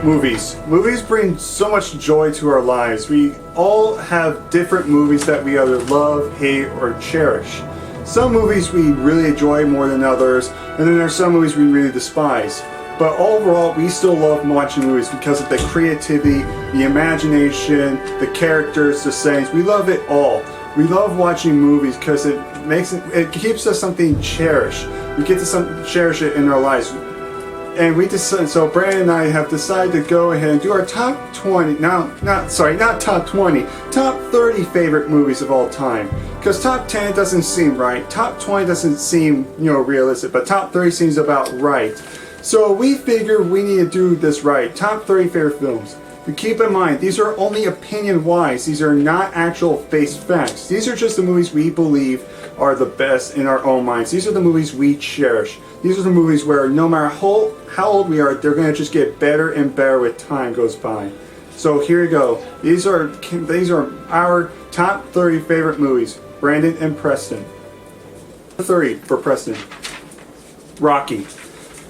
Movies. Movies bring so much joy to our lives. We all have different movies that we either love, hate, or cherish. Some movies we really enjoy more than others, and then there are some movies we really despise. But overall, we still love watching movies because of the creativity, the imagination, the characters, the settings. We love it all. We love watching movies because it keeps us something cherished. We get to cherish it in our lives. And so Brandon and I have decided to go ahead and do our top 20, not top 20, top 30 favorite movies of all time. Because top 10 doesn't seem right, top 20 doesn't seem, realistic, but top 30 seems about right. So we figured we need to do this right, top 30 favorite films. But keep in mind, these are only opinion-wise, these are not actual face facts. These are just the movies we believe are the best in our own minds. These are the movies we cherish. These are the movies where no matter how old we are, they're going to just get better and better with time goes by. So here you go. These are our top 30 favorite movies. Brandon and Preston. 30 for Preston. Rocky.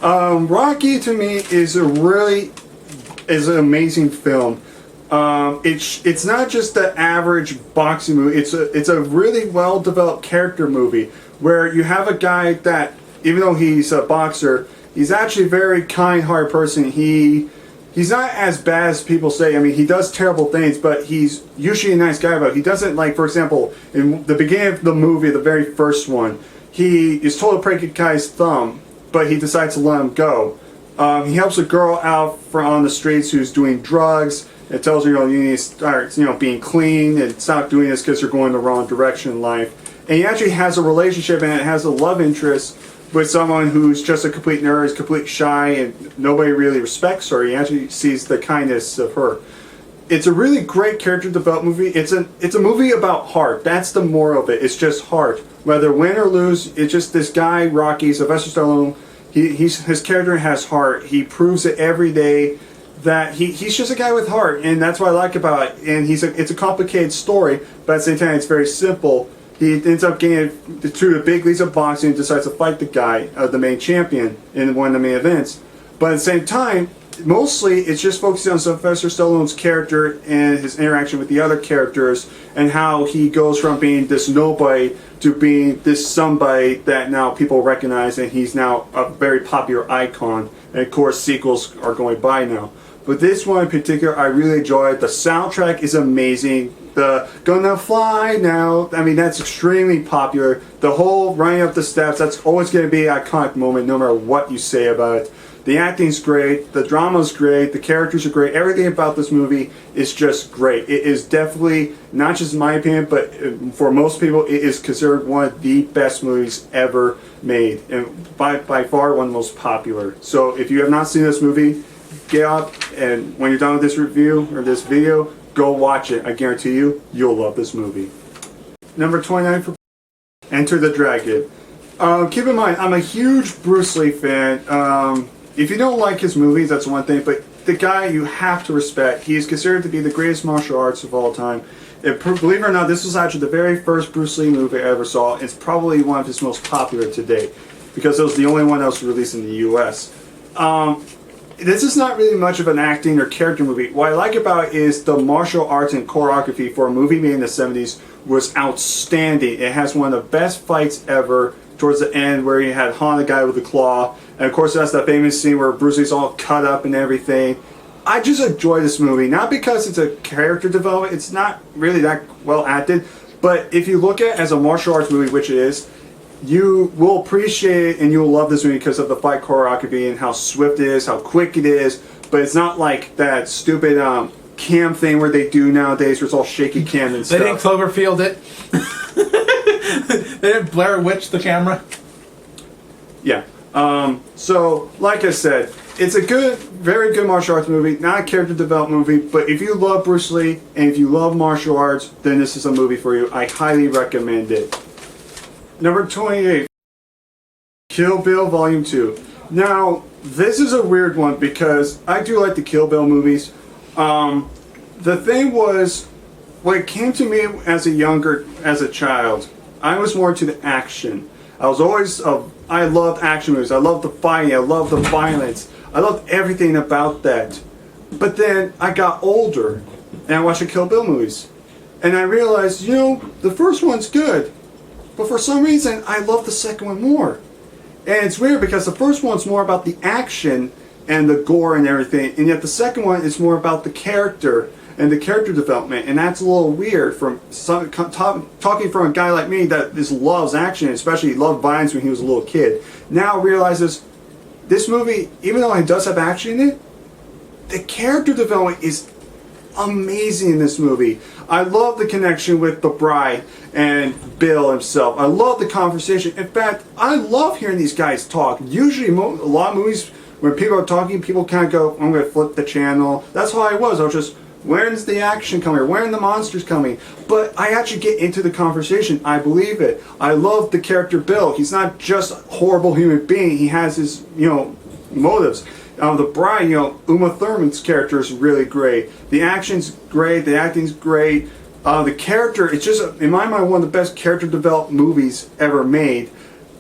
Rocky to me is an amazing film. It's not just the average boxing movie. It's a really well developed character movie where you have a guy that, even though he's a boxer, he's actually a very kind-hearted person. He's not as bad as people say. I mean, he does terrible things, but he's usually a nice guy. But he doesn't, like, for example, in the beginning of the movie, the very first one, he is told to break a guy's thumb, but he decides to let him go. He helps a girl out on the streets who's doing drugs. It tells her, you need to start, being clean and stop doing this because you're going the wrong direction in life. And he actually has a relationship and has a love interest with someone who's just a complete nerd, is complete shy, and nobody really respects her. He actually sees the kindness of her. It's a really great character development movie. It's a movie about heart. That's the moral of it. It's just heart. Whether win or lose, it's just this guy, Rocky, Sylvester Stallone. His character has heart. He proves it every day that he's just a guy with heart, and that's what I like about it. And it's a complicated story, but at the same time, it's very simple. He ends up getting through the big leagues of boxing and decides to fight the guy, the main champion, in one of the main events. But at the same time, mostly it's just focusing on Sylvester Stallone's character and his interaction with the other characters and how he goes from being this nobody to being this somebody that now people recognize, and he's now a very popular icon. And of course, sequels are going by now. But this one in particular, I really enjoyed. The soundtrack is amazing. The "Gonna Fly Now," I mean, that's extremely popular. The whole running up the steps, that's always going to be an iconic moment no matter what you say about it. The acting's great, the drama's great, the characters are great. Everything about this movie is just great. It is definitely, not just in my opinion, but for most people, it is considered one of the best movies ever made. And by far, one of the most popular. So if you have not seen this movie, get up, and when you're done with this review or this video, go watch it. I guarantee you, you'll love this movie. Number 29 for Enter the Dragon. Keep in mind, I'm a huge Bruce Lee fan. If you don't like his movies, that's one thing, but the guy you have to respect. He is considered to be the greatest martial arts of all time. Believe it or not, this was actually the very first Bruce Lee movie I ever saw. It's probably one of his most popular to date because it was the only one that was released in the US. This is not really much of an acting or character movie. What I like about it is the martial arts and choreography for a movie made in the 70s was outstanding. It has one of the best fights ever towards the end where you had Han, the guy with the claw. And of course that's that famous scene where Bruce Lee's all cut up and everything. I just enjoy this movie, not because it's a character development, it's not really that well acted, but if you look at it as a martial arts movie, which it is, you will appreciate it and you will love this movie because of the fight choreography and how swift it is, how quick it is, but it's not like that stupid cam thing where they do nowadays where it's all shaky cam and stuff. They didn't Cloverfield it. They didn't Blair Witch the camera. Yeah. So, like I said, it's a good, very good martial arts movie, not a character development movie, but if you love Bruce Lee and if you love martial arts, then this is a movie for you. I highly recommend it. Number 28, Kill Bill Volume 2. Now, this is a weird one because I do like the Kill Bill movies. The thing was, when it came to me as a child, I was more into the action. I loved action movies. I loved the fighting. I loved the violence. I loved everything about that. But then I got older and I watched the Kill Bill movies. And I realized, you know, the first one's good. But for some reason, I love the second one more. And it's weird because the first one's more about the action and the gore and everything. And yet the second one is more about the character and the character development. And that's a little weird from talking from a guy like me that just loves action, especially loved violence when he was a little kid. Now realizes this movie, even though it does have action in it, the character development is amazing in this movie. I love the connection with the bride and Bill himself. I love the conversation. In fact, I love hearing these guys talk. Usually, a lot of movies, when people are talking, people kind of go, I'm going to flip the channel. That's how I was. I was just, when's the action coming? When are the monsters coming? But I actually get into the conversation. I believe it. I love the character Bill. He's not just a horrible human being. He has his, you know, motives. The bride, you know, Uma Thurman's character is really great. The action's great. The acting's great. The character, it's just, in my mind, one of the best character developed movies ever made,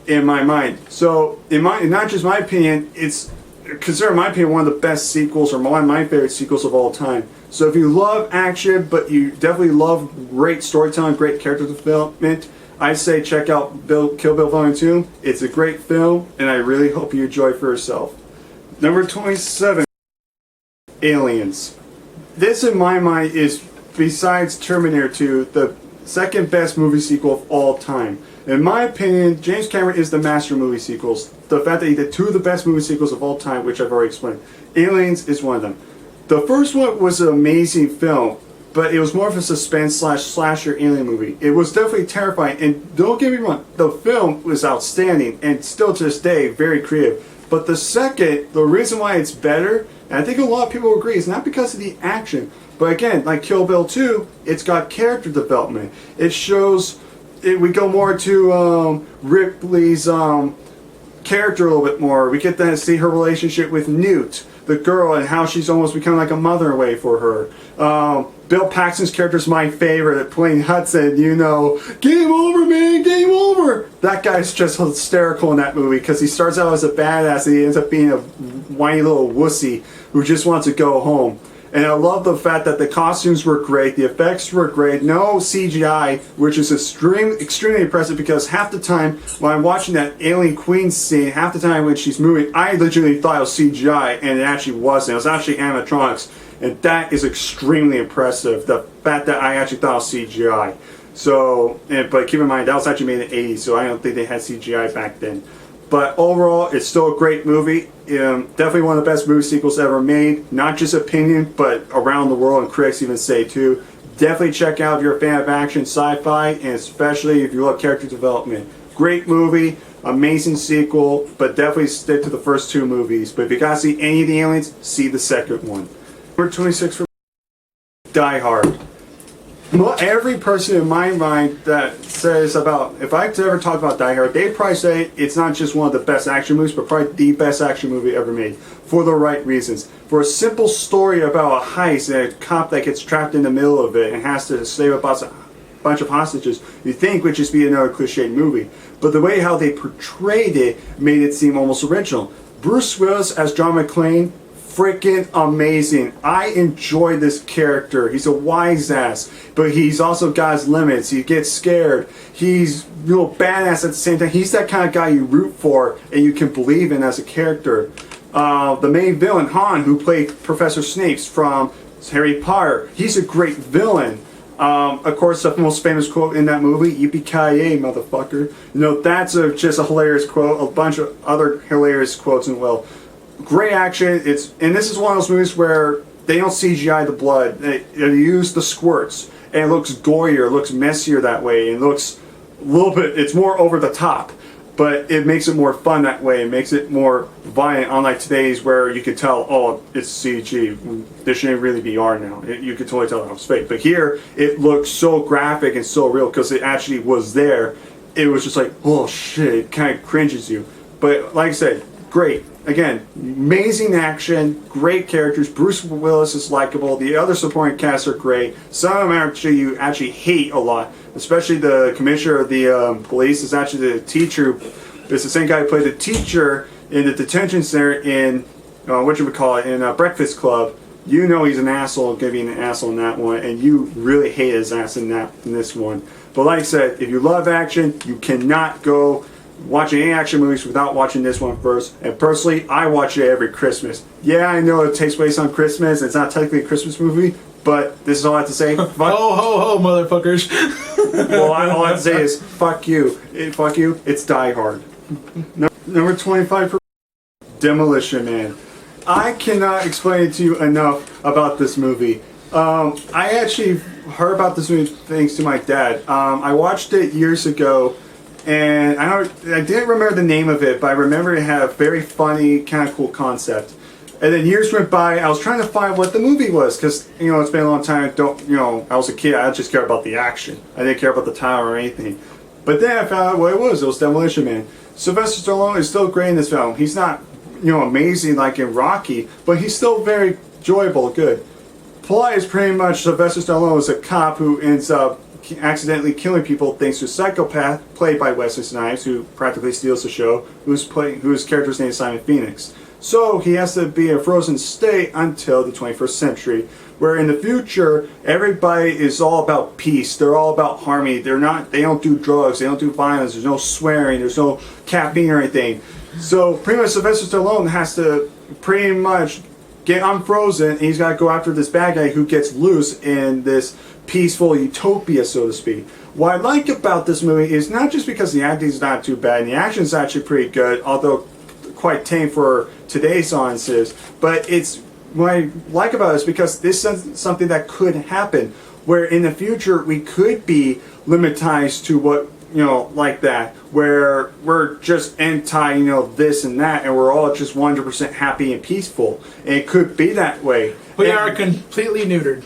in my mind. So, not just my opinion, it's considered, in my opinion, one of the best sequels, or one of my favorite sequels of all time. So if you love action, but you definitely love great storytelling, great character development, I say check out Kill Bill Volume 2. It's a great film, and I really hope you enjoy it for yourself. Number 27, Aliens. This, in my mind, is, besides Terminator 2, the second best movie sequel of all time. In my opinion, James Cameron is the master of movie sequels. The fact that he did two of the best movie sequels of all time, which I've already explained. Aliens is one of them. The first one was an amazing film, but it was more of a suspense slasher alien movie. It was definitely terrifying, and don't get me wrong, the film was outstanding, and still to this day, very creative. But the second, the reason why it's better, and I think a lot of people agree, is not because of the action, but again, like Kill Bill 2, it's got character development. It shows, we go more to Ripley's character a little bit more. We get to see her relationship with Newt, the girl, and how she's almost become like a mother away for her. Bill Paxton's character is my favorite, playing Hudson, you know, game over, man, game over. That guy's just hysterical in that movie because he starts out as a badass and he ends up being a whiny little wussy who just wants to go home. And I love the fact that the costumes were great, the effects were great, no CGI, which is extremely impressive because half the time when I'm watching that Alien Queen scene, half the time when she's moving, I legitimately thought it was CGI, and it actually wasn't. It was actually animatronics, and that is extremely impressive, the fact that I actually thought it was CGI. So, but keep in mind, that was actually made in the 80s, so I don't think they had CGI back then. But overall, it's still a great movie. Definitely one of the best movie sequels ever made. Not just opinion, but around the world, and critics even say too. Definitely check out if you're a fan of action, sci-fi, and especially if you love character development. Great movie, amazing sequel, but definitely stick to the first two movies. But if you gotta see any of the aliens, see the second one. Number 26 for Die Hard. Every person in my mind that says about, if I ever talk about Die Hard, they probably say it's not just one of the best action movies, but probably the best action movie ever made, for the right reasons. For a simple story about a heist and a cop that gets trapped in the middle of it and has to save a bunch of hostages, you think would just be another cliched movie. But the way how they portrayed it made it seem almost original. Bruce Willis as John McClane, freaking amazing. I enjoy this character. He's a wise ass, but he's also got his limits. He gets scared. He's real badass at the same time. He's that kind of guy you root for and you can believe in as a character. The main villain, Han, who played Professor Snape from Harry Potter, he's a great villain. Of course, the most famous quote in that movie, "Yippee-ki-yay, motherfucker." You know, that's just a hilarious quote. A bunch of other hilarious quotes as well. Great action. And this is one of those movies where they don't CGI the blood. They use the squirts, and it looks gorier, it looks messier that way, and it looks a little bit. It's more over the top, but it makes it more fun that way. It makes it more violent, unlike today's where you can tell, oh, it's CG. This shouldn't really be R now. You can totally tell that was fake. But here, it looks so graphic and so real because it actually was there. It was just like, oh shit, it kind of cringes you. But like I said, great. Again, amazing action, great characters. Bruce Willis is likable. The other supporting cast are great. Some of them you actually hate a lot, especially the commissioner of the police is actually the teacher. It's the same guy who played the teacher in the detention center in Breakfast Club. you know he's an asshole, gonna be an asshole in that one, and you really hate his ass in this one. But like I said, if you love action, you cannot go watch any action movies without watching this one first. And personally, I watch it every Christmas. Yeah, I know it takes place on Christmas. It's not technically a Christmas movie, but this is all I have to say. Ho ho ho, motherfuckers! Well, all I have to say is fuck you. Fuck you. It's Die Hard. Number 25 for Demolition Man. I cannot explain to you enough about this movie. I actually heard about this movie thanks to my dad. I watched it years ago. And I didn't remember the name of it, but I remember it had a very funny, kind of cool concept. And then years went by, I was trying to find what the movie was, because, you know, it's been a long time, I was a kid, I just cared about the action. I didn't care about the title or anything. But then I found out what it was Demolition Man. Sylvester Stallone is still great in this film. He's not, amazing like in Rocky, but he's still very enjoyable, good. Plot is pretty much Sylvester Stallone is a cop who ends up accidentally killing people thanks to a psychopath played by Wesley Snipes, who practically steals the show, whose character's name is Simon Phoenix. So he has to be in a frozen state until the 21st century, where in the future everybody is all about peace. They're all about harmony. They don't do drugs. They don't do violence. There's no swearing. There's no caffeine or anything. So pretty much Sylvester Stallone has to pretty much get unfrozen, and he's got to go after this bad guy who gets loose in this peaceful utopia, so to speak. What I like about this movie is not just because the acting is not too bad, and the action is actually pretty good, although quite tame for today's audiences, but what I like about it is because this is something that could happen, where in the future we could be limitized to what, like that, where we're just anti, this and that, and we're all just 100% happy and peaceful. And it could be that way. We are completely neutered.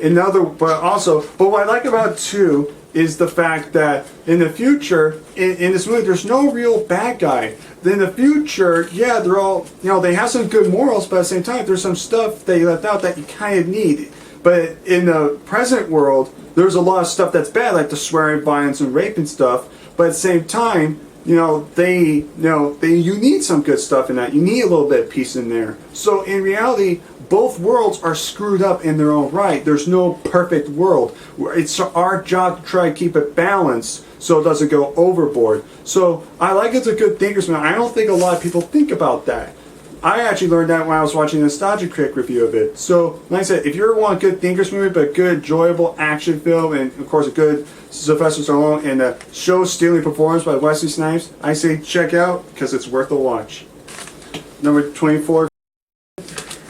But what I like about it too is the fact that in the future, in this movie, there's no real bad guy. In the future, yeah, they're all, they have some good morals, but at the same time, there's some stuff they left out that you kind of need. But in the present world, there's a lot of stuff that's bad, like the swearing, violence, and rape and stuff. But at the same time, you need some good stuff in that. You need a little bit of peace in there. So in reality, both worlds are screwed up in their own right. There's no perfect world. It's our job to try to keep it balanced so it doesn't go overboard. So I like it's a good thinker's man. I don't think a lot of people think about that. I actually learned that when I was watching a Nostalgia Critic review of it. So, like I said, if you ever want a good thinker's movie, but a good, enjoyable action film, and of course a good Sylvester Stallone and a show-stealing performance by Wesley Snipes, I say check out, because it's worth a watch. Number 24,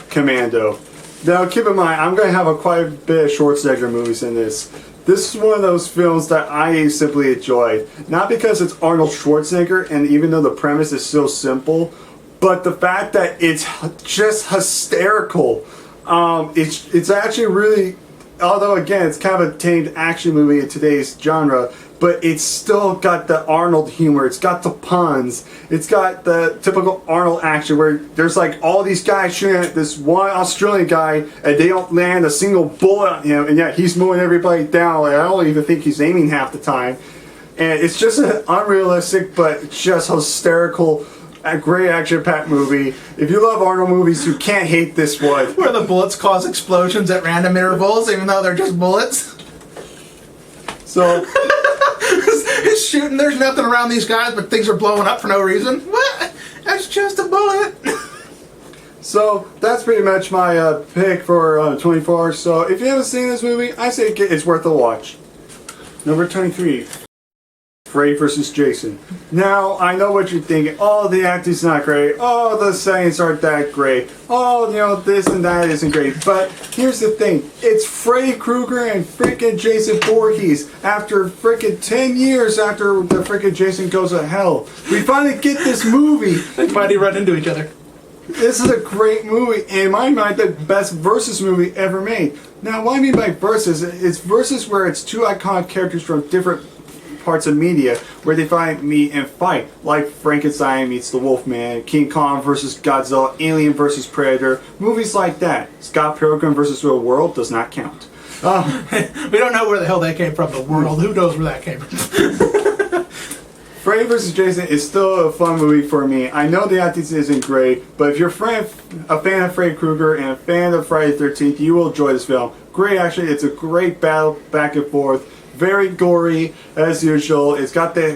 Commando. Now, keep in mind, I'm going to have quite a bit of Schwarzenegger movies in this. This is one of those films that I simply enjoyed. Not because it's Arnold Schwarzenegger, and even though the premise is so simple, but the fact that it's just hysterical. It's actually really, although again it's kind of a tamed action movie in today's genre, but it's still got the Arnold humor, it's got the puns, it's got the typical Arnold action where there's like all these guys shooting at this one Australian guy and they don't land a single bullet on him, and yet he's mowing everybody down. Like, I don't even think he's aiming half the time. And it's just an unrealistic but just hysterical, a great action-packed movie. If you love Arnold movies, you can't hate this one. Where the bullets cause explosions at random intervals, even though they're just bullets. So it's shooting. There's nothing around these guys, but things are blowing up for no reason. What? That's just a bullet. So that's pretty much my pick for 24. So if you haven't seen this movie, I say it's worth a watch. Number 23. Freddy vs. Jason. Now, I know what you're thinking. Oh, the acting's not great. Oh, the settings aren't that great. Oh, this and that isn't great. But here's the thing. It's Freddy Krueger and freaking Jason Voorhees. After freaking 10 years after the freaking Jason Goes to Hell, we finally get this movie. They finally run into each other. This is a great movie. In my mind, the best versus movie ever made. Now, what I mean by versus, it's versus where it's two iconic characters from different parts of media where they meet and fight, like Frankenstein meets the Wolfman, King Kong versus Godzilla, Alien versus Predator, movies like that. Scott Pilgrim versus the World does not count. We don't know where the hell that came from. The world, who knows where that came from? Freddy vs. Jason is still a fun movie for me. I know the acting isn't great, but if you're a fan of Freddy Krueger and a fan of Friday the 13th, you will enjoy this film. Great action. It's a great battle back and forth. Very gory as usual. It's got the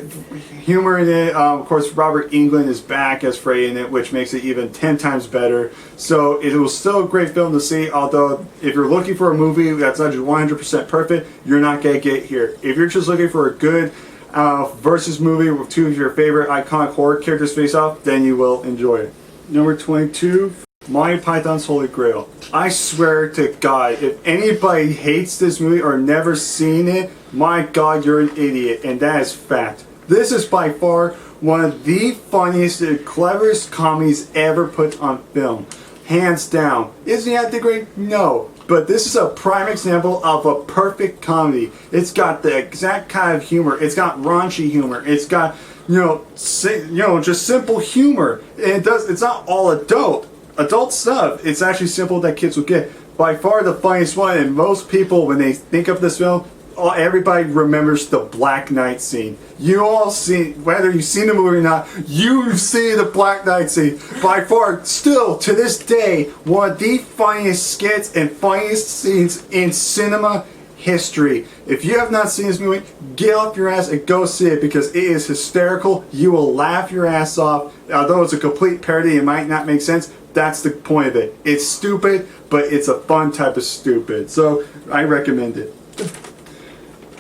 humor in it. Of course, Robert Englund is back as Freddy in it, which makes it even 10 times better. So it was still a great film to see, although if you're looking for a movie that's not just 100% perfect, you're not going to get here. If you're just looking for a good versus movie with two of your favorite iconic horror characters face off, then you will enjoy it. Number 22, Monty Python's Holy Grail. I swear to God, if anybody hates this movie or never seen it, my God, you're an idiot, and that is fact. This is by far one of the funniest and cleverest comedies ever put on film. Hands down. Is the acting great? No. But this is a prime example of a perfect comedy. It's got the exact kind of humor. It's got raunchy humor. It's got, just simple humor. And it's not all adult stuff. It's actually simple that kids will get. By far the funniest one, and most people, when they think of this film, everybody remembers the Black Knight scene. You all see, whether you've seen the movie or not, you've seen the Black Knight scene. By far, still to this day, one of the funniest skits and funniest scenes in cinema history. If you have not seen this movie, get off your ass and go see it, because it is hysterical. You will laugh your ass off. Although it's a complete parody, it might not make sense. That's the point of it. It's stupid, but it's a fun type of stupid. So I recommend it.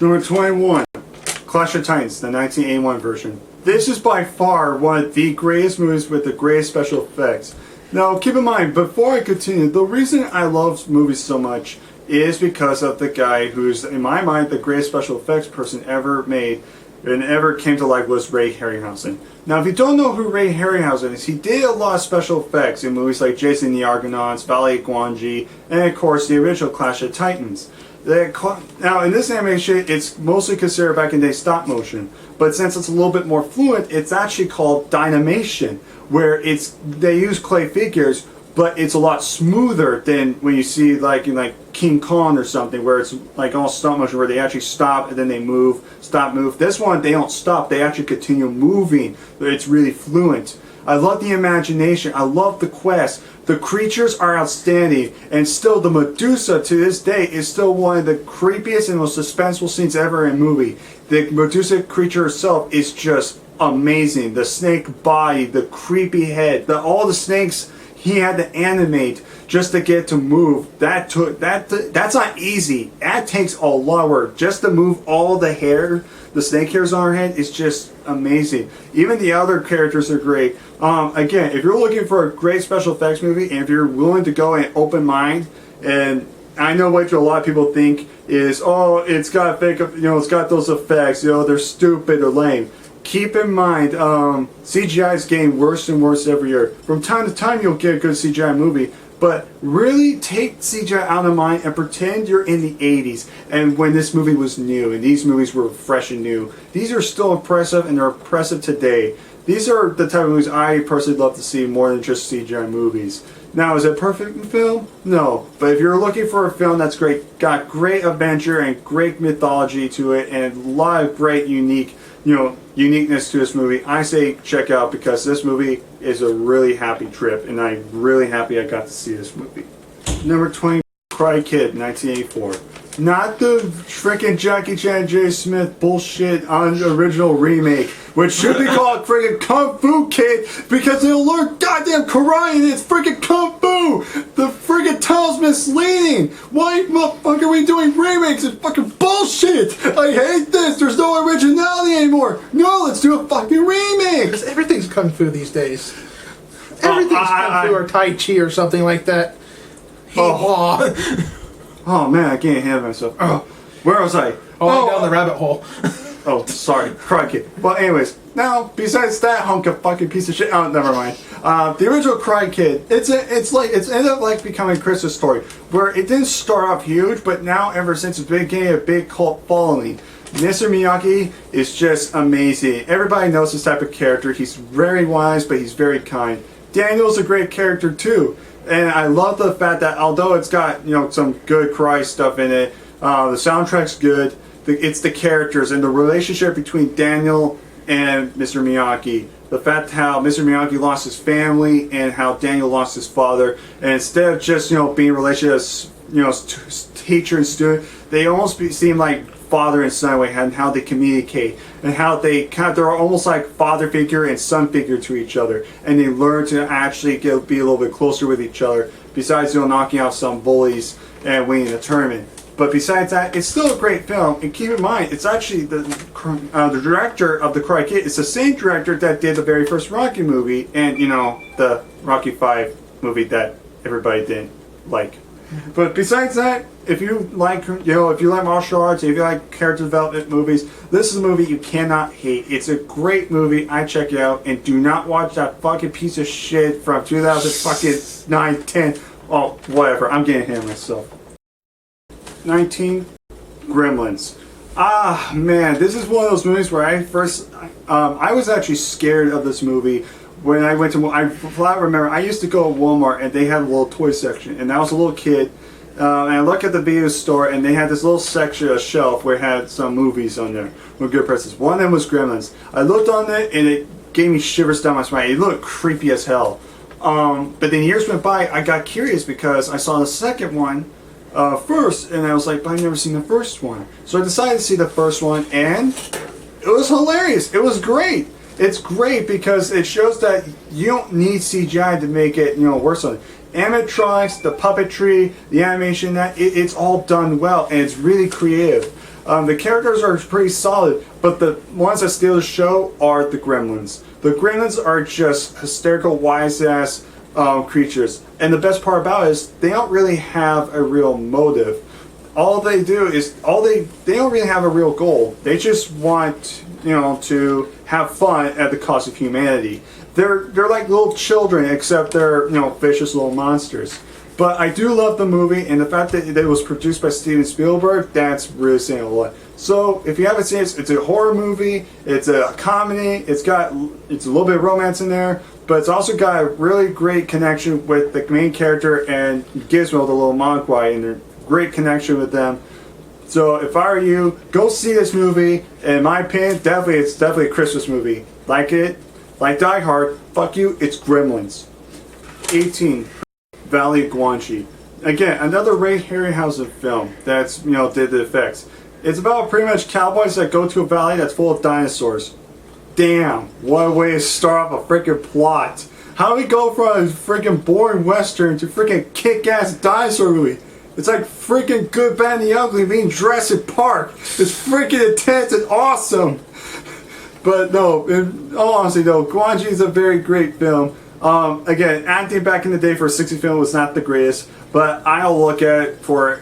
Number 21, Clash of Titans, the 1981 version. This is by far one of the greatest movies with the greatest special effects. Now, keep in mind, before I continue, the reason I love movies so much is because of the guy who's, in my mind, the greatest special effects person ever made and ever came to life was Ray Harryhausen. Now, if you don't know who Ray Harryhausen is, he did a lot of special effects in movies like Jason and the Argonauts, Valley of Gwangi, and of course the original Clash of Titans. Now, in this animation, it's mostly considered back in the day stop motion, but since it's a little bit more fluent, it's actually called Dynamation, where they use clay figures, but it's a lot smoother than when you see in King Kong or something, where it's like all stop motion, where they actually stop and then they move, stop, move. This one, they don't stop, they actually continue moving. It's really fluent. I love the imagination. I love the quest. The creatures are outstanding, and still the Medusa to this day is still one of the creepiest and most suspenseful scenes ever in a movie. The Medusa creature herself is just amazing. The snake body, the creepy head, all the snakes he had to animate just to get to move. That's not easy. That takes a lot of work. Just to move all the hair, the snake hairs on her head, is just amazing. Even the other characters are great. Again, if you're looking for a great special effects movie, and if you're willing to go in open mind, and I know what a lot of people think is, oh, it's got fake, it's got those effects, they're stupid or lame. Keep in mind, CGI is getting worse and worse every year. From time to time, you'll get a good CGI movie, but really take CGI out of mind and pretend you're in the 80s and when this movie was new and these movies were fresh and new. These are still impressive, and they're impressive today. These are the type of movies I personally love to see more than just CGI movies. Now, is it perfect in film? No. But if you're looking for a film that's great, got great adventure and great mythology to it, and a lot of great uniqueness to this movie, I say check out, because this movie is a really happy trip, and I'm really happy I got to see this movie. Number 20, Karate Kid, 1984. Not the freaking Jackie Chan J. Smith bullshit on the original remake, which should be called freaking Kung Fu Kid, because they'll learn goddamn karate and it's freaking Kung Fu! The freaking title's misleading! Why motherfucker are we doing remakes? It's fucking bullshit! I hate this! There's no originality anymore! No, let's do a fucking remake! Because everything's Kung Fu these days. Everything's Kung Fu or Tai Chi or something like that. Oh man, I can't handle myself. Oh, where was I? Down the rabbit hole. Oh, sorry, Karate Kid. Well, anyways, now besides that hunk of fucking piece of shit. Oh, never mind. The original Karate Kid. It's ended up like becoming a Christmas story, where it didn't start off huge, but now ever since it's been getting a big cult following. Mr. Miyagi is just amazing. Everybody knows this type of character. He's very wise, but he's very kind. Daniel's a great character too. And I love the fact that although it's got some good karate stuff in it, the soundtrack's good. It's the characters and the relationship between Daniel and Mr. Miyagi. The fact how Mr. Miyagi lost his family and how Daniel lost his father, and instead of just being relationships, teacher and student, they almost seem like father and son way, and how they communicate, and how they're almost like father figure and son figure to each other, and they learn to actually be a little bit closer with each other. Besides knocking out some bullies and winning the tournament. But besides that, it's still a great film. And keep in mind, it's actually the director of the Karate Kid. It's the same director that did the very first Rocky movie, and the Rocky 5 movie that everybody didn't like. But besides that, if you like, if you like martial arts, if you like character development movies, this is a movie you cannot hate. It's a great movie. I check it out, and do not watch that fucking piece of shit from 2009, 10. Oh, whatever. I'm getting ahead of myself. 19, Gremlins. Ah, man, this is one of those movies where I was actually scared of this movie when I went to, I remember, I used to go to Walmart and they had a little toy section, and I was a little kid, and I looked at the video store and they had this little section, a shelf, where it had some movies on there with good prices. One of them was Gremlins. I looked on it and it gave me shivers down my spine. It looked creepy as hell. But then years went by, I got curious because I saw the second one first, and I was like, but I've never seen the first one. So I decided to see the first one, and it was hilarious. It was great. It's great because it shows that you don't need CGI to make it, worse on it. Animatronics, the puppetry, the animation, it's all done well, and it's really creative. The characters are pretty solid, but the ones that steal the show are the Gremlins. The Gremlins are just hysterical, wise-ass creatures. And the best part about it is they don't really have a real motive. All they do is, they don't really have a real goal. They just want, to have fun at the cost of humanity. They're like little children, except they're, vicious little monsters. But I do love the movie, and the fact that it was produced by Steven Spielberg, that's really saying a lot. So, if you haven't seen it, it's a horror movie, it's a comedy, it's a little bit of romance in there, but it's also got a really great connection with the main character and Gizmo, the little mogwai, and a great connection with them. So, if I were you, go see this movie. In my opinion, it's definitely a Christmas movie. Like it, like Die Hard, fuck you, it's Gremlins. 18. Valley of Guanxi. Again, another Ray Harryhausen film that's, did the effects. It's about pretty much cowboys that go to a valley that's full of dinosaurs. Damn, what a way to start off a freaking plot. How do we go from a freaking boring western to freaking kick-ass dinosaur movie? It's like freaking Good, Bad, and the Ugly being Jurassic Park. It's freaking intense and awesome. But no, in all honesty though, Guanxi is a very great film. Again, acting back in the day for a 60s film was not the greatest, but I'll look at it for,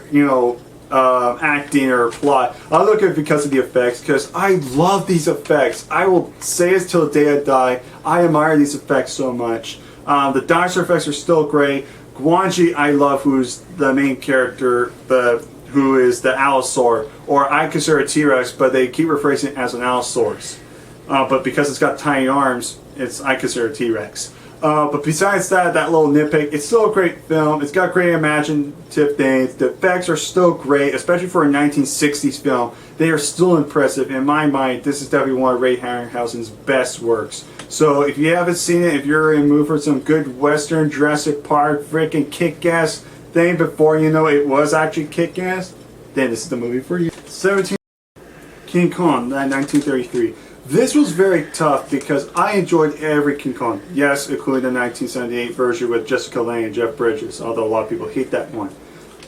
acting or plot. I'll look at it because of the effects, because I love these effects. I will say it till the day I die. I admire these effects so much. The dinosaur effects are still great. Guanxi, I love, who's the main character, who is the Allosaur, or I consider it T-Rex, but they keep referring to it as an Allosaurus. But because it's got tiny arms, I consider it T-Rex. But besides that little nitpick, it's still a great film. It's got great imaginative things. The effects are still great, especially for a 1960s film. They are still impressive. In my mind, this is definitely one of Ray Harryhausen's best works. So if you haven't seen it, if you're in the mood for some good Western, Jurassic Park, freaking kick-ass thing before you know it was actually kick-ass, then this is the movie for you. 17, King Kong, 1933. This was very tough because I enjoyed every King Kong. Yes, including the 1978 version with Jessica Lange and Jeff Bridges, although a lot of people hate that one.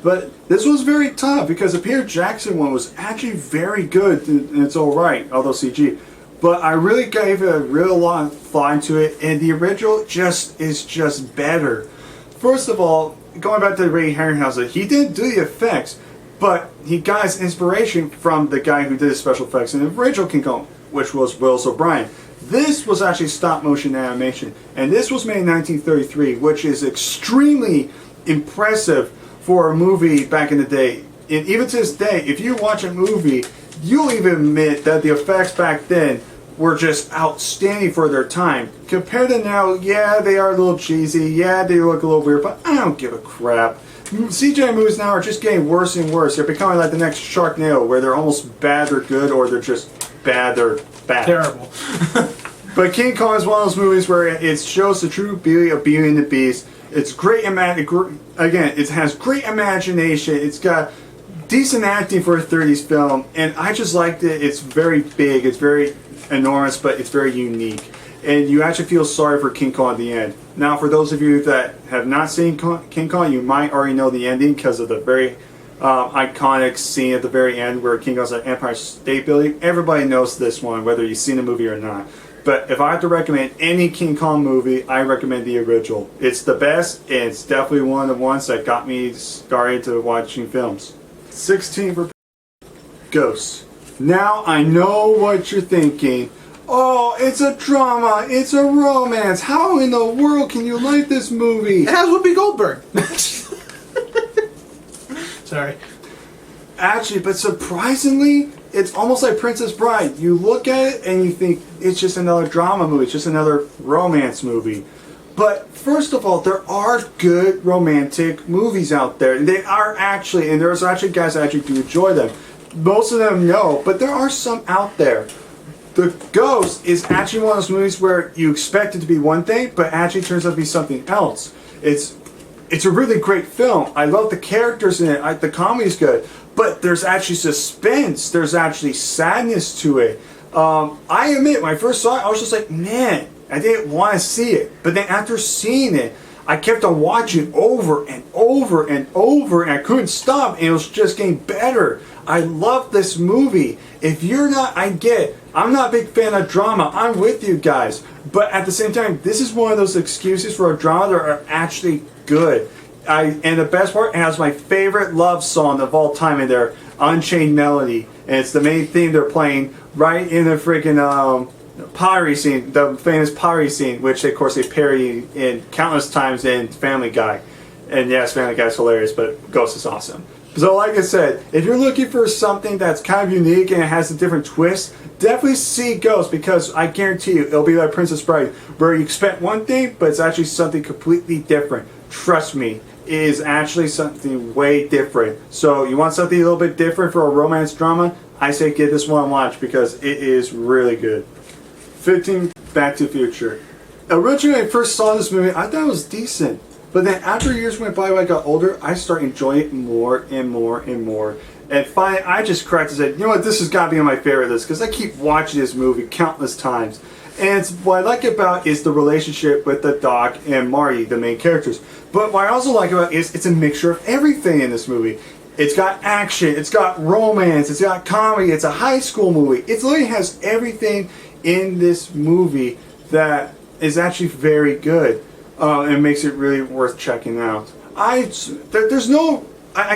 But this was very tough because the Peter Jackson one was actually very good, and it's alright, although CG. But I really gave a real lot of thought into it, and the original is just better. First of all, going back to Ray Harryhausen, he didn't do the effects, but he got his inspiration from the guy who did the special effects in the original King Kong, which was Willis O'Brien. This was actually stop motion animation, and this was made in 1933, which is extremely impressive for a movie back in the day. And even to this day, if you watch a movie, you'll even admit that the effects back then were just outstanding for their time. Compared to now, yeah, they are a little cheesy, yeah, they look a little weird, but I don't give a crap. CGI movies now are just getting worse and worse. They're becoming like the next Sharknado, where they're almost bad or good, or they're just bad, they're bad. Terrible. But King Kong is one of those movies where it shows the true beauty of Beauty and the Beast. It's great, again, it has great imagination. It's got decent acting for a 30s film, and I just liked it. It's very big, it's very enormous, but it's very unique. And you actually feel sorry for King Kong at the end. Now, for those of you that have not seen King Kong, you might already know the ending because of the very iconic scene at the very end where King Kong's at Empire State Building. Everybody knows this one, whether you've seen the movie or not. But if I have to recommend any King Kong movie, I recommend the original. It's the best, and it's definitely one of the ones that got me started to watching films. 16 for Ghosts. Now I know what you're thinking. Oh, it's a drama, it's a romance. How in the world can you like this movie? It has Whoopi Goldberg. Sorry. Actually, but surprisingly, it's almost like Princess Bride. You look at it and you think it's just another drama movie, it's just another romance movie. But first of all, there are good romantic movies out there. They are actually, and there's actually guys that actually do enjoy them. Most of them no, but there are some out there. The Ghost is actually one of those movies where you expect it to be one thing, but actually turns out to be something else. It's a really great film. I love the characters in it. The comedy's good. But there's actually suspense. There's actually sadness to it. I admit, when I first saw it, I was just like, man, I didn't want to see it. But then after seeing it, I kept on watching over and over and over, and I couldn't stop, and it was just getting better. I love this movie. If you're not, I get it. I'm not a big fan of drama. I'm with you guys. But at the same time, this is one of those excuses for a drama that are actually good. And the best part, it has my favorite love song of all time in there, Unchained Melody. And it's the main theme they're playing right in the freaking pottery scene, the famous pottery scene, which of course they parody in countless times in Family Guy. And yes, Family Guy's hilarious, but Ghost is awesome. So like I said, if you're looking for something that's kind of unique and it has a different twist, definitely see Ghost, because I guarantee you it'll be like Princess Bride, where you expect one thing, but it's actually something completely different. Trust me, it is actually something way different. So you want something a little bit different for a romance drama, I say give this one a watch because it is really good. 15, Back to the Future. Originally, when I first saw this movie, I thought it was decent. But then after years went by, when I got older, I started enjoying it more and more and more. And finally, I just cracked and said, you know what, this has got to be on my favorite list, because I keep watching this movie countless times. And what I like about it is the relationship with the Doc and Marty, the main characters. But what I also like about it is it's a mixture of everything in this movie. It's got action, it's got romance, it's got comedy, it's a high school movie. It literally has everything in this movie that is actually very good. And makes it really worth checking out. I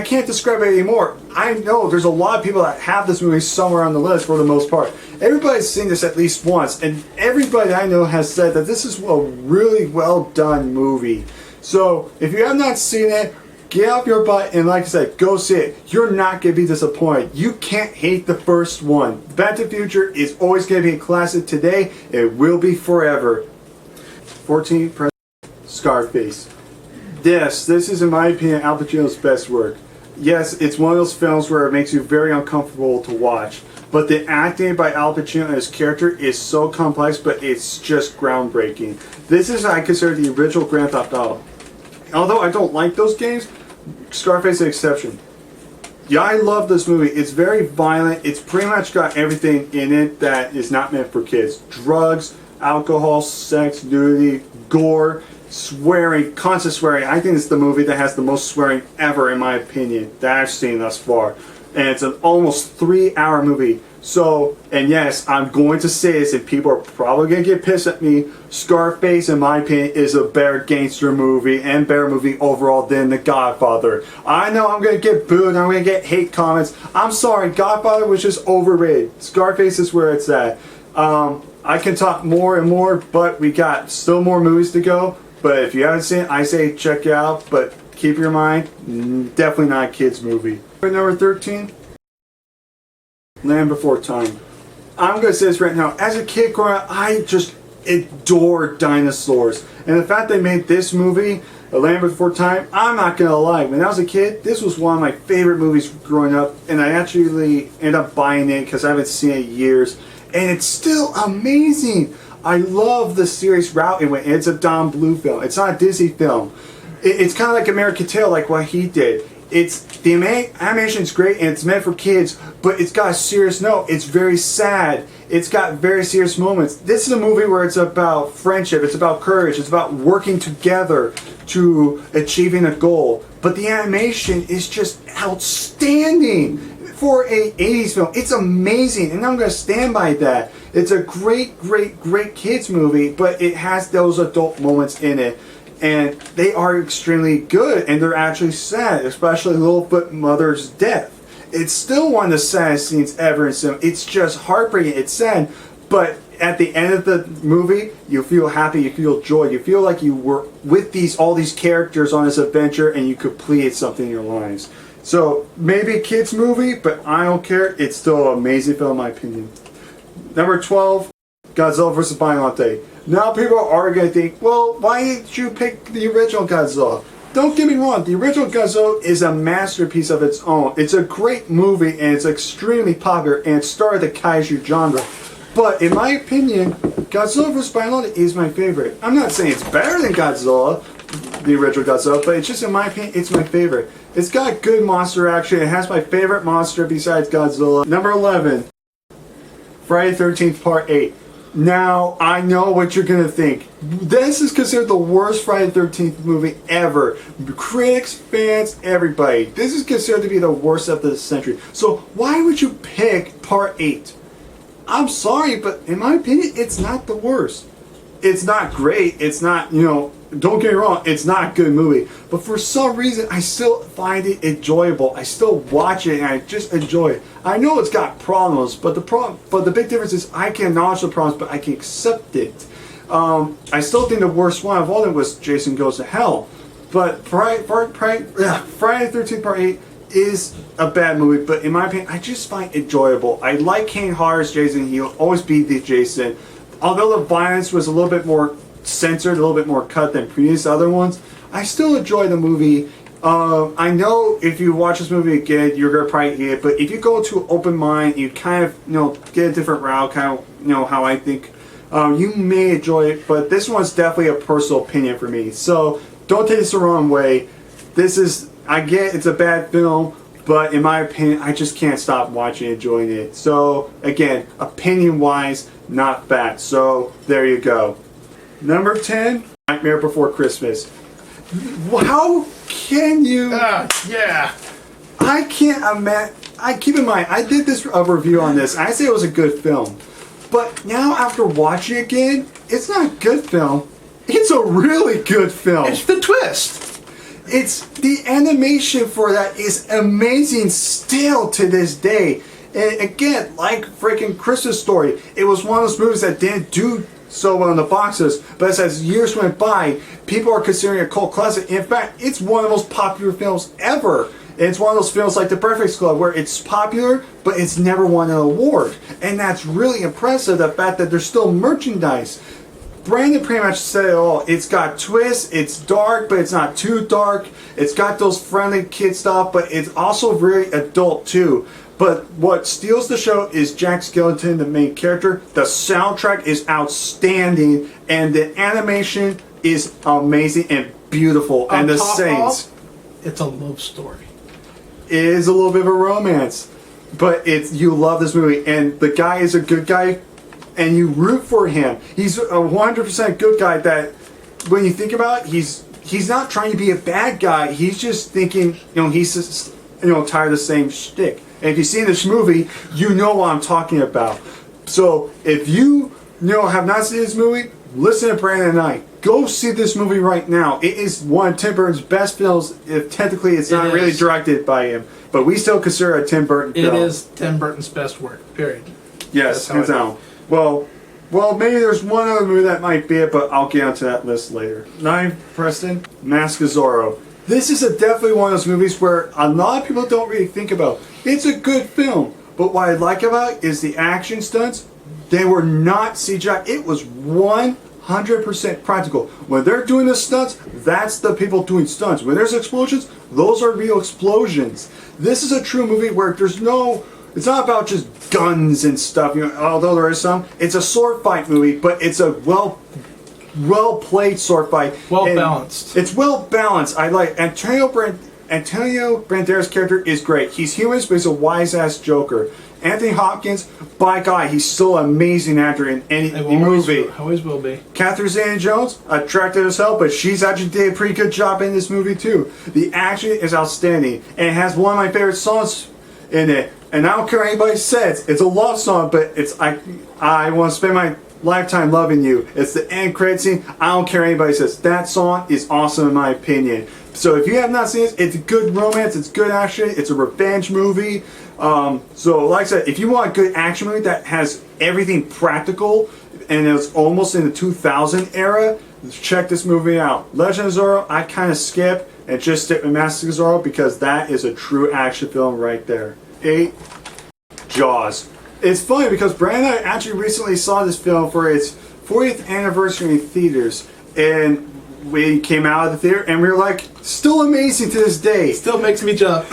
can't describe it anymore. I know there's a lot of people that have this movie somewhere on the list for the most part. Everybody's seen this at least once, and everybody I know has said that this is a really well done movie. So if you have not seen it, get off your butt and, like I said, go see it. You're not going to be disappointed. You can't hate the first one. Back to the Future is always going to be a classic today. It will be forever. 14. Scarface. Yes, this is in my opinion Al Pacino's best work. Yes, it's one of those films where it makes you very uncomfortable to watch, but the acting by Al Pacino and his character is so complex, but it's just groundbreaking. This is, I consider, the original Grand Theft Auto. Although I don't like those games, Scarface is an exception. Yeah, I love this movie. It's very violent. It's pretty much got everything in it that is not meant for kids. Drugs, alcohol, sex, nudity, gore, swearing, constant swearing. I think it's the movie that has the most swearing ever, in my opinion, that I've seen thus far. And it's an almost 3-hour movie. So, and yes, I'm going to say this, and people are probably going to get pissed at me. Scarface, in my opinion, is a better gangster movie and better movie overall than The Godfather. I know I'm going to get booed, I'm going to get hate comments. I'm sorry, Godfather was just overrated. Scarface is where it's at. I can talk more and more, but we got still more movies to go. But if you haven't seen it, I say check it out. But keep your mind, definitely not a kid's movie. Number 13, Land Before Time. I'm going to say this right now. As a kid growing up, I just adored dinosaurs. And the fact they made this movie, A Land Before Time, I'm not going to lie. When I was a kid, this was one of my favorite movies growing up. And I actually ended up buying it because I haven't seen it in years. and it's still amazing. I love the serious route it went. It's a Don Bluth film. It's not a Disney film. It's kind of like American Tail, like what he did. The animation's great and it's meant for kids, but it's got a serious note. It's very sad. It's got very serious moments. This is a movie where it's about friendship. It's about courage. It's about working together to achieving a goal. But the animation is just outstanding for a 80s film. It's amazing, and I'm going to stand by that. It's a great, great, great kids movie, but it has those adult moments in it. And they are extremely good, and they're actually sad, especially Littlefoot Mother's death. It's still one of the saddest scenes ever in cinema. It's just heartbreaking. It's sad, but at the end of the movie, you feel happy, you feel joy, you feel like you were with all these characters on this adventure, and you completed something in your lives. So maybe a kids movie, but I don't care. It's still an amazing film, in my opinion. Number 12, Godzilla vs. Biollante. Now people are going to think, well, why didn't you pick the original Godzilla? Don't get me wrong, the original Godzilla is a masterpiece of its own. It's a great movie and it's extremely popular and it started the kaiju genre. But in my opinion, Godzilla vs. Biollante is my favorite. I'm not saying it's better than Godzilla, the original Godzilla, but it's just in my opinion, it's my favorite. It's got good monster action. It has my favorite monster besides Godzilla. Number 11, Friday the 13th Part 8. Now, I know what you're going to think. This is considered the worst Friday the 13th movie ever. Critics, fans, everybody. This is considered to be the worst of the century. So why would you pick Part 8? I'm sorry, but in my opinion, it's not the worst. It's not great. It's not, don't get me wrong, it's not a good movie. But for some reason, I still find it enjoyable. I still watch it and I just enjoy it. I know it's got problems, but the big difference is I can acknowledge the problems, but I can accept it. I still think the worst one of all of them was Jason Goes to Hell. But Friday the 13th Part 8 is a bad movie, but in my opinion, I just find it enjoyable. I like Kane Hodder's Jason. He'll always be the Jason. Although the violence was a little bit more censored, a little bit more cut than previous other ones, I still enjoy the movie. I know if you watch this movie again, you're going to probably hate it, but if you go to an open mind, you kind of, get a different route, kind of, how I think, you may enjoy it, but this one's definitely a personal opinion for me. So don't take this the wrong way. I get it's a bad film, but in my opinion, I just can't stop watching and enjoying it. So again, opinion-wise, not fact. So there you go. Number 10, Nightmare Before Christmas. How can you? Yeah. I can't imagine. Keep in mind, I did this review on this. I say it was a good film, but now after watching it again, it's not a good film. It's a really good film. It's the twist. It's the animation for that is amazing still to this day. And again, like freaking Christmas Story, it was one of those movies that didn't do so well in the boxes, but as years went by, people are considering it a cult classic. In fact, it's one of the most popular films ever. It's one of those films like The Breakfast Club where it's popular, but it's never won an award. And that's really impressive, the fact that there's still merchandise. Brandon pretty much said it all. It's got twists, it's dark, but it's not too dark. It's got those friendly kid stuff, but it's also very adult too. But what steals the show is Jack Skellington, the main character. The soundtrack is outstanding, and the animation is amazing and beautiful. And the scenes. It's a love story. It is a little bit of a romance, but you love this movie, and the guy is a good guy, and you root for him. He's a 100% good guy. That when you think about it, he's not trying to be a bad guy. He's just thinking, he's just, tired of the same shtick. And if you've seen this movie, you know what I'm talking about. So if you have not seen this movie, listen to Brandon and I. Go see this movie right now. It is one of Tim Burton's best films. If technically it's not really directed by him, but we still consider it a Tim Burton film. It is Tim Burton's best work. Period. Yes, hands down. Well, maybe there's one other movie that might be it, but I'll get onto that list later. 9, Preston, Mask of Zorro. This is definitely one of those movies where a lot of people don't really think about. It's a good film, but what I like about it is the action stunts. They were not CGI. It was 100% practical. When they're doing the stunts, that's the people doing stunts. When there's explosions, those are real explosions. This is a true movie where there's no It's not about just guns and stuff, you know, although there is some. It's a sword fight movie, but it's a well played sword fight. Well balanced. It's well balanced. I like Antonio Banderas' character is great. He's humorous, but he's a wise ass Joker. Anthony Hopkins, by God, he's still an amazing actor in any movie. Always will be. Catherine Zeta-Jones, attractive as hell, but she's actually did a pretty good job in this movie too. The action is outstanding, and it has one of my favorite songs in it. And I don't care what anybody says, it's a love song, but it's I want to spend my lifetime loving you. It's the end credit scene. I don't care what anybody says. That song is awesome in my opinion. So if you have not seen it, it's a good romance, it's good action, it's a revenge movie. So like I said, if you want a good action movie that has everything practical and it's almost in the 2000 era, check this movie out. Legend of Zorro, I kind of skip and just stick with Master of Zorro because that is a true action film right there. 8. Jaws. It's funny because Brandon and I actually recently saw this film for its 40th anniversary in theaters, and we came out of the theater and we were like, still amazing to this day. Still makes me jump.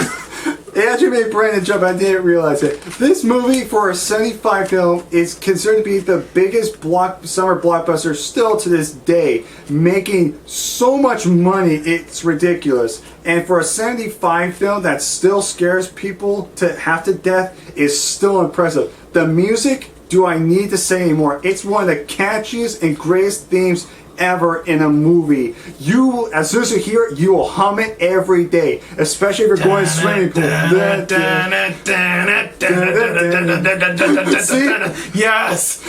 It actually made Brandon jump. I didn't realize it. This movie, for a 75 film, is considered to be the biggest summer blockbuster still to this day, making so much money, it's ridiculous. And for a 75 film that still scares people to half to death is still impressive. The music, do I need to say anymore? It's one of the catchiest and greatest themes ever in a movie. You, as soon as you hear it, you will hum it every day, especially if you're going to swimming pool. Yes.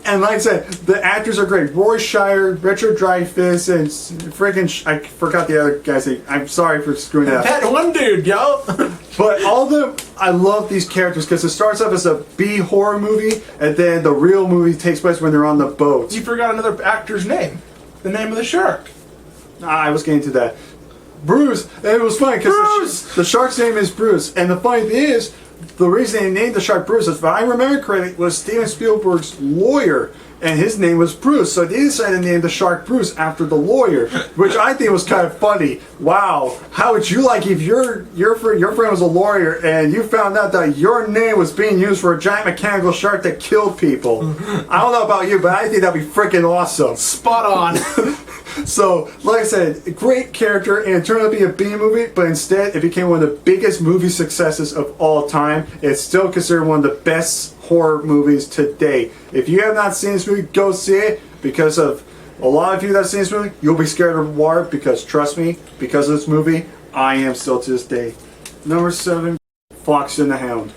And like I said, the actors are great. Roy Scheider, Richard Dreyfuss, and freaking I forgot the other guy's name. I'm sorry for screwing that up. That one dude, yo. But I love these characters because it starts off as a B horror movie, and then the real movie takes place when they're on the boat. You forgot another actor's name. The name of the shark. I was getting to that. Bruce. And it was funny because the shark's name is Bruce. And the funny thing is, the reason they named the shark Bruce, if I remember correctly, was Steven Spielberg's lawyer, and his name was Bruce. So they decided to name the shark Bruce after the lawyer, which I think was kind of funny. Wow, how would you like if your friend was a lawyer and you found out that your name was being used for a giant mechanical shark that killed people? I don't know about you, but I think that'd be freaking awesome. Spot on. So, like I said, great character, and it turned out to be a B movie, but instead it became one of the biggest movie successes of all time. It's still considered one of the best horror movies to date. If you have not seen this movie, go see it, because of a lot of you that have seen this movie, you'll be scared of water, because trust me, because of this movie, I am still to this day. Number 7, Fox and the Hound.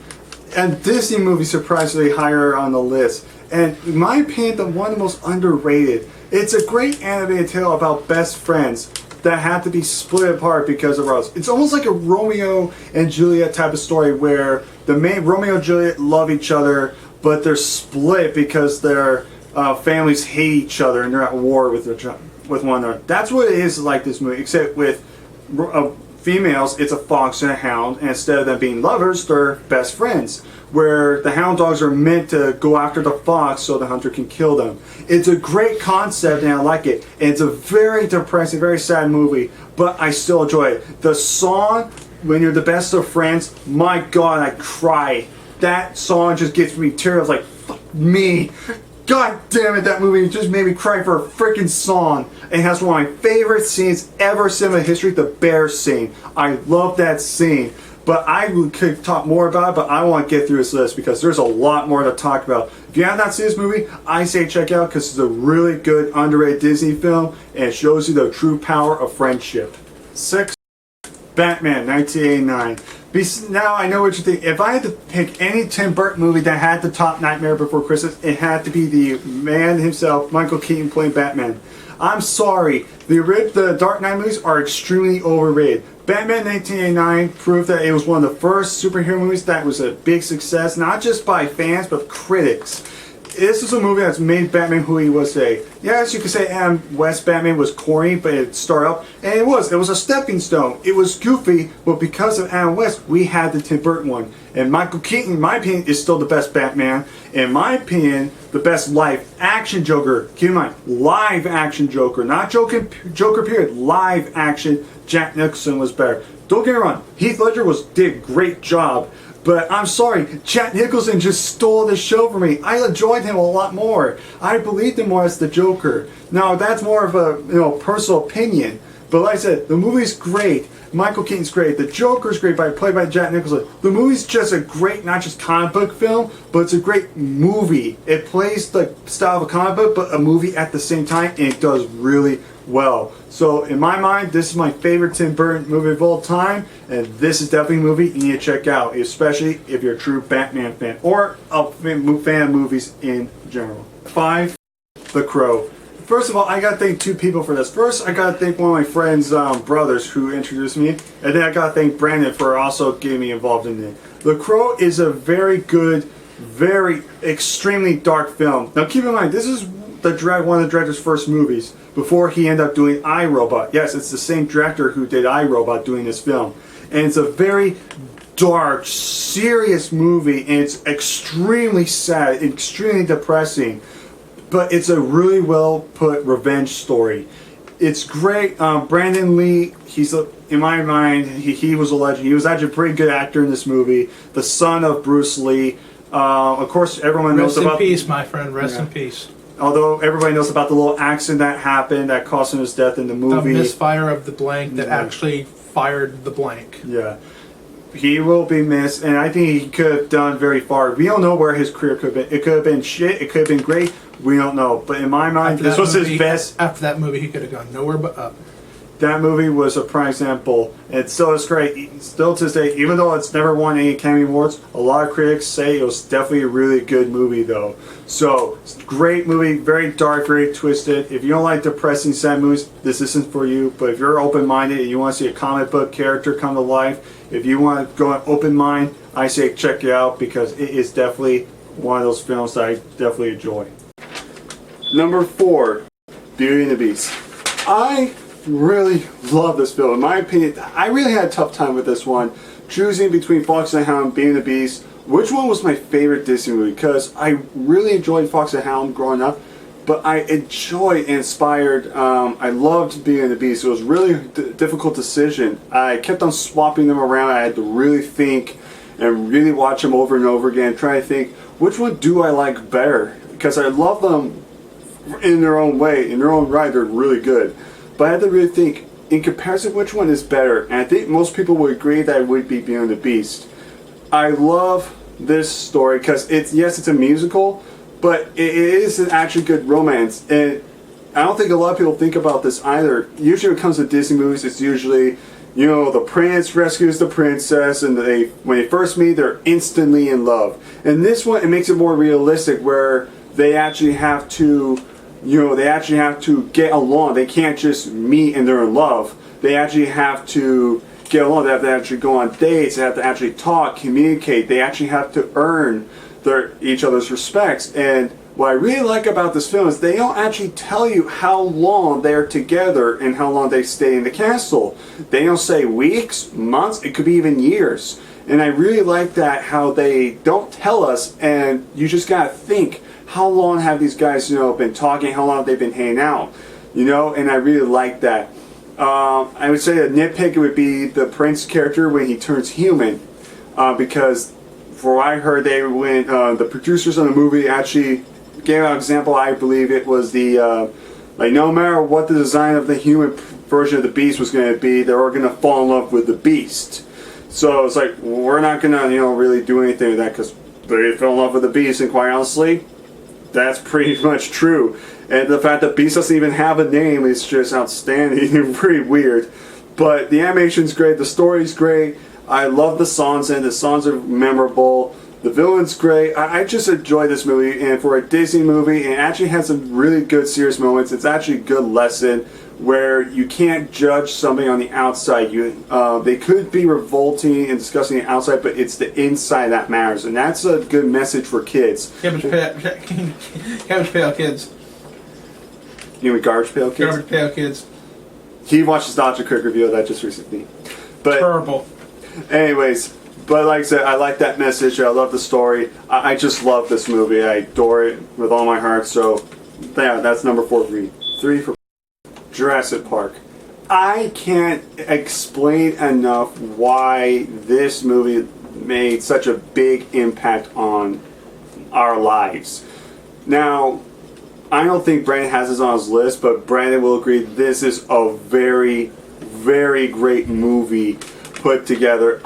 And Disney movie surprisingly higher on the list. And in my opinion, one of the most underrated. It's a great animated tale about best friends that have to be split apart because of roles. It's almost like a Romeo and Juliet type of story where the main Romeo and Juliet love each other, but they're split because their families hate each other and they're at war with one another. That's what it is like this movie, except with females, it's a fox and a hound, and instead of them being lovers, they're best friends. Where the hound dogs are meant to go after the fox so the hunter can kill them. It's a great concept and I like it. And it's a very depressing, very sad movie, but I still enjoy it. The song, When You're the Best of Friends, my God, I cry. That song just gets me tears like, fuck me. God damn it, that movie just made me cry for a freaking song. It has one of my favorite scenes ever in cinema history, the bear scene. I love that scene. But I could talk more about it, but I want to get through this list because there's a lot more to talk about. If you have not seen this movie, I say check it out because it's a really good, underrated Disney film, and it shows you the true power of friendship. 6, Batman, 1989. Now I know what you think. If I had to pick any Tim Burton movie that had the top Nightmare Before Christmas, it had to be the man himself, Michael Keaton, playing Batman. I'm sorry, the Dark Knight movies are extremely overrated. Batman 1989 proved that it was one of the first superhero movies that was a big success, not just by fans, but critics. This is a movie that's made Batman who he was today. Yes, you could say Adam West Batman was corny, but it started up, and it was a stepping stone. It was goofy, but because of Adam West, we had the Tim Burton one. And Michael Keaton, in my opinion, is still the best Batman. In my opinion, the best live action Joker. Keep in mind, live action Joker, not Joker period, live action. Jack Nicholson was better. Don't get me wrong, Heath Ledger did a great job, but I'm sorry, Jack Nicholson just stole the show for me. I enjoyed him a lot more. I believed him more as the Joker. Now that's more of a personal opinion, but like I said, the movie's great. Michael Keaton's great. The Joker's great, played by Jack Nicholson. The movie's just a great, not just comic book film, but it's a great movie. It plays the style of a comic book, but a movie at the same time, and it does really well. So in my mind, this is my favorite Tim Burton movie of all time, and this is definitely a movie you need to check out, especially if you're a true Batman fan or a fan of movies in general. 5, The Crow. First of all, I gotta thank two people for this. First, I gotta thank one of my friend's brothers who introduced me, and then I gotta thank Brandon for also getting me involved in it. The Crow is a very good, very extremely dark film. Now keep in mind, this is one of the director's first movies before he ended up doing iRobot. Yes, it's the same director who did iRobot doing this film. And it's a very dark, serious movie, and it's extremely sad, extremely depressing. But it's a really well put revenge story. It's great. Brandon Lee, in my mind, he was a legend. He was actually a pretty good actor in this movie. The son of Bruce Lee. Of course, everyone knows about... Rest in peace, my friend. Rest in peace. Although everybody knows about the little accident that happened that cost him his death in the movie. The misfire of the blank that actually fired the blank. Yeah. He will be missed, and I think he could have done very far. We don't know where his career could have been. It could have been shit. It could have been great. We don't know. But in my mind, this was his best. After that movie, he could have gone nowhere but up. That movie was a prime example. It still is great. Still to this day, even though it's never won any Academy Awards, a lot of critics say it was definitely a really good movie, though. So, it's a great movie. Very dark, very twisted. If you don't like depressing, sad movies, this isn't for you. But if you're open-minded and you want to see a comic book character come to life, if you want to go an open mind, I say check it out because it is definitely one of those films that I definitely enjoy. Number 4, Beauty and the Beast. I really love this film. In my opinion, I really had a tough time with this one, choosing between Fox and the Hound, Beauty and the Beast. Which one was my favorite Disney movie? Because I really enjoyed Fox and the Hound growing up, but I enjoyed and inspired, I loved Beauty and the Beast. It was really a difficult decision. I kept on swapping them around. I had to really think and really watch them over and over again, trying to think, which one do I like better? Because I love them in their own way, in their own right, they're really good. But I had to really think, in comparison, which one is better? And I think most people would agree that it would be Beauty and the Beast. I love this story because it's a musical, but it is an actually good romance. And I don't think a lot of people think about this either. Usually when it comes to Disney movies, it's usually, the prince rescues the princess, and when they first meet, they're instantly in love. And this one, it makes it more realistic, where they actually have to get along. They can't just meet and they're in love. They actually have to get along. They have to actually go on dates. They have to actually talk, communicate. They actually have to earn each other's respects. And what I really like about this film is they don't actually tell you how long they're together and how long they stay in the castle. They don't say weeks, months, it could be even years. And I really like that, how they don't tell us, and you just gotta think, how long have these guys, been talking? How long have they been hanging out? And I really like that. I would say a nitpick would be the Prince character when he turns human, because for what I heard, the producers of the movie actually gave out an example. I believe it was no matter what the design of the human version of the Beast was going to be, they were going to fall in love with the Beast. So it's like, we're not going to, really do anything with that because they fell in love with the Beast, and quite honestly, that's pretty much true. And the fact that Beast doesn't even have a name is just outstanding and pretty weird. But the animation's great, the story's great, I love the songs, and the songs are memorable. The villain's great. I just enjoy this movie, and for a Disney movie, it actually has some really good serious moments. It's actually a good lesson where you can't judge something on the outside. They could be revolting and disgusting on the outside, but it's the inside that matters, and that's a good message for kids. Cabbage Pail Kids. You mean Garbage Pail Kids? Garbage Pail Kids. He watched his Dr. Cook review of that just recently. But terrible. Anyways, but like I said, I like that message. I love the story. I just love this movie. I adore it with all my heart. So, yeah, that's number 4 for me. 3 for Jurassic Park. I can't explain enough why this movie made such a big impact on our lives. Now, I don't think Brandon has this on his list, but Brandon will agree this is a very, very great movie put together. Keep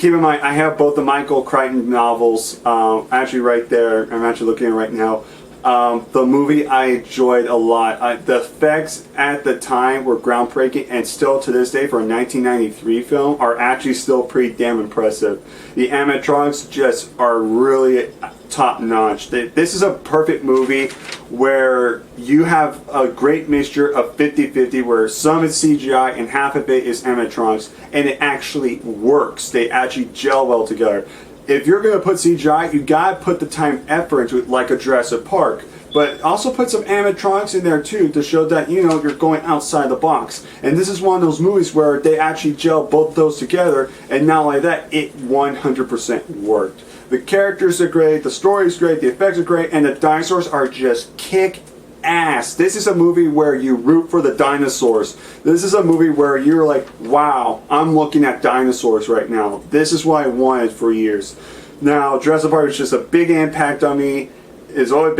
in mind, I have both the Michael Crichton novels actually right there. I'm actually looking at it right now. The movie I enjoyed a lot. The effects at the time were groundbreaking, and still to this day for a 1993 film are actually still pretty damn impressive. The animatronics just are really top notch. This is a perfect movie where you have a great mixture of 50-50 where some is CGI and half of it is animatronics, and it actually works. They actually gel well together. If you're going to put CGI, you got to put the time effort into it, like a Jurassic Park. But also put some animatronics in there too to show that, you know, you're going outside the box. And this is one of those movies where they actually gel both those together, and not only that, it 100% worked. The characters are great, the story is great, the effects are great, and the dinosaurs are just kick ass. This is a movie where you root for the dinosaurs. This is a movie where you're like, wow, I'm looking at dinosaurs right now. This is what I wanted for years. Now, Jurassic Park was just a big impact on me. It's always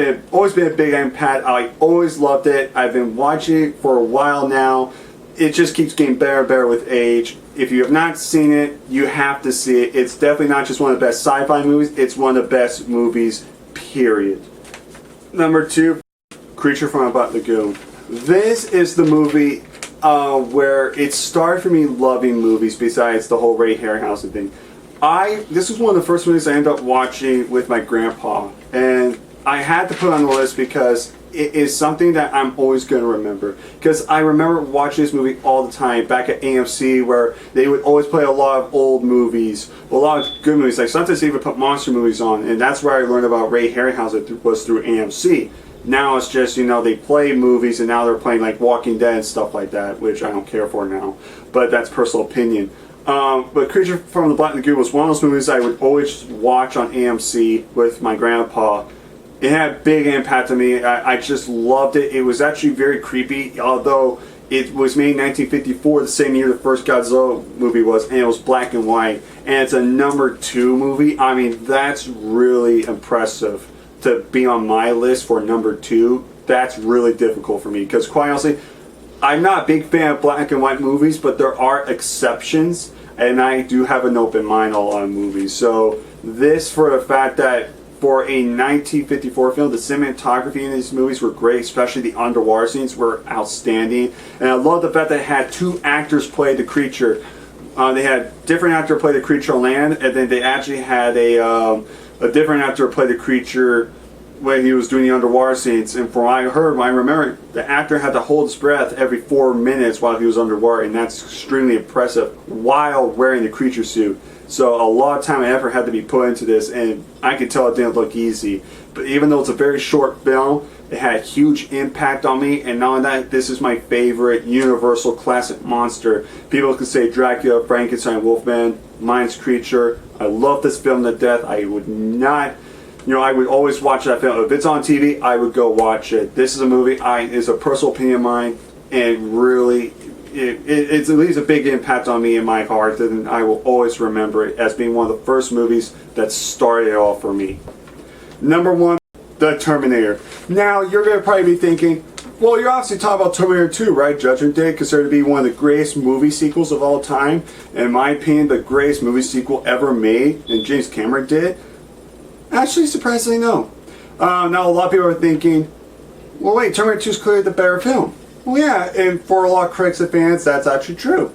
been a big impact. I always loved it. I've been watching it for a while now. It just keeps getting better and better with age. If you have not seen it, you have to see it. It's definitely not just one of the best sci-fi movies. It's one of the best movies, period. Number 2, Creature from Above the Lagoon. This is the movie where it started for me loving movies besides the whole Ray Harryhausen thing. This was one of the first movies I ended up watching with my grandpa, and I had to put it on the list because it is something that I'm always going to remember. Because I remember watching this movie all the time back at AMC, where they would always play a lot of old movies, a lot of good movies. Like sometimes they even put monster movies on, and that's where I learned about Ray Harryhausen was through AMC. Now it's just, you know, they play movies and now they're playing like Walking Dead and stuff like that, which I don't care for now. But that's personal opinion. But Creature from the Black Lagoon was one of those movies I would always watch on AMC with my grandpa. It had a big impact on me. I just loved it. It was actually very creepy, although it was made in 1954, the same year the first Godzilla movie was, and it was black and white. And it's a number 2 movie. I mean, that's really impressive. To be on my list for number 2, that's really difficult for me, because quite honestly, I'm not a big fan of black and white movies, but there are exceptions, and I do have an open mind on a lot of movies. So this, for the fact that for a 1954 film, the cinematography in these movies were great, especially the underwater scenes were outstanding, and I love the fact that it had 2 actors play the creature. They had different actor play the creature on land, and then they actually had a different actor play the creature when he was doing the underwater scenes. And from what I heard, I remember the actor had to hold his breath every 4 minutes while he was underwater, and that's extremely impressive while wearing the creature suit. So a lot of time and effort had to be put into this, and I could tell it didn't look easy. But even though it's a very short film, it had a huge impact on me, and not only that, this is my favorite Universal classic monster. People can say Dracula, Frankenstein, Wolfman, mine's Creature. I love this film to death. I would not, I would always watch that film. If it's on TV, I would go watch it. This is a movie, is a personal opinion of mine, and really, it leaves a big impact on me in my heart, and I will always remember it as being one of the first movies that started it all for me. Number 1, The Terminator. Now, you're going to probably be thinking, well, you're obviously talking about Terminator 2, right? Judgment Day, considered to be one of the greatest movie sequels of all time. In my opinion, the greatest movie sequel ever made, and James Cameron did. Actually, surprisingly, no. Now, a lot of people are thinking, well, wait, Terminator 2 is clearly the better film. Well, yeah, and for a lot of critics and fans, that's actually true.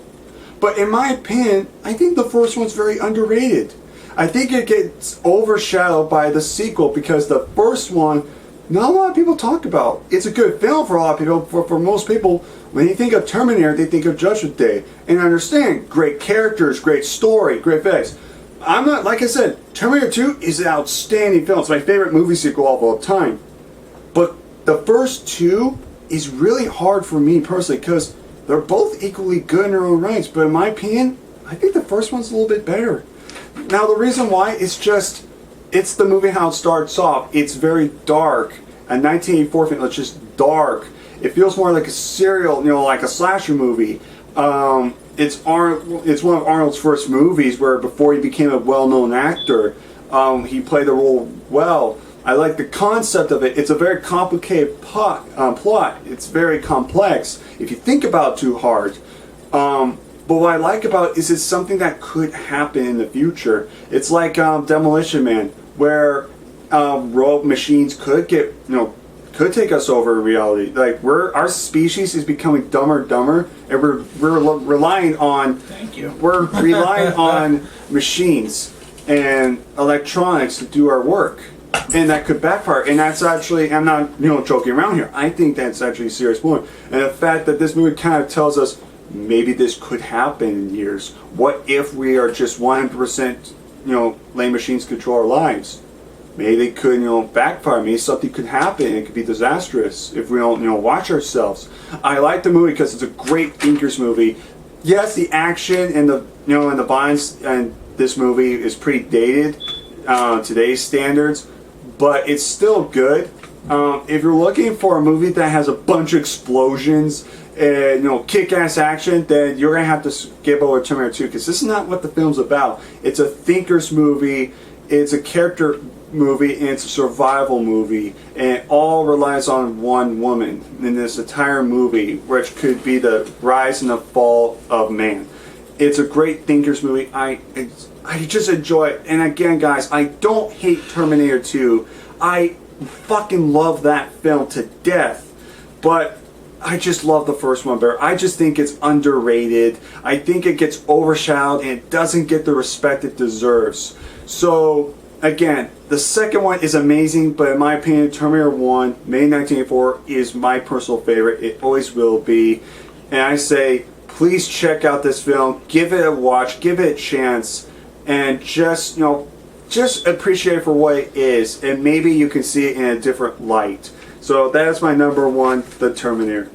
But in my opinion, I think the first one's very underrated. I think it gets overshadowed by the sequel because the first one, not a lot of people talk about. It's a good film for a lot of people. For most people, when you think of Terminator, they think of Judgment Day. And I understand, great characters, great story, great effects. I'm not, like I said, Terminator 2 is an outstanding film. It's my favorite movie sequel of all time. But the first 2 is really hard for me personally because they're both equally good in their own rights. But in my opinion, I think the first one's a little bit better. Now, the reason why is just, it's the movie how it starts off. It's very dark. A 1984 film, it's just dark. It feels more like a serial, like a slasher movie. It's one of Arnold's first movies where before he became a well-known actor, he played the role well. I like the concept of it. It's a very complicated plot. It's very complex if you think about it too hard. But what I like about it is it's something that could happen in the future. It's like Demolition Man, where robot machines could get, could take us over in reality. Like our species is becoming dumber and dumber, and we're relying on. Thank you. We're relying on machines and electronics to do our work, and that could backfire. And that's actually, I'm not joking around here. I think that's actually a serious point. And the fact that this movie kind of tells us maybe this could happen in years. What if we are just 100%, letting machines control our lives? Maybe they could, backfire. Maybe something could happen. It could be disastrous if we don't, watch ourselves. I like the movie because it's a great thinkers movie. Yes, the action and the, and the violence and this movie is pretty dated, today's standards, but it's still good. If you're looking for a movie that has a bunch of explosions and kick-ass action, then you're gonna have to skip over Terminator 2 because this is not what the film's about. It's a thinkers movie. It's a character movie, and it's a survival movie, and it all relies on one woman in this entire movie, which could be the rise and the fall of man. It's a great thinkers movie. I just enjoy it. And again, guys, I don't hate Terminator 2. I fucking love that film to death, but I just love the first one better. I just think it's underrated. I think it gets overshadowed and it doesn't get the respect it deserves. So again, the second one is amazing, but in my opinion, Terminator 1, May 1984, is my personal favorite. It always will be. And I say, please check out this film, give it a watch, give it a chance, and just appreciate it for what it is, and maybe you can see it in a different light. So that is my number one, The Terminator.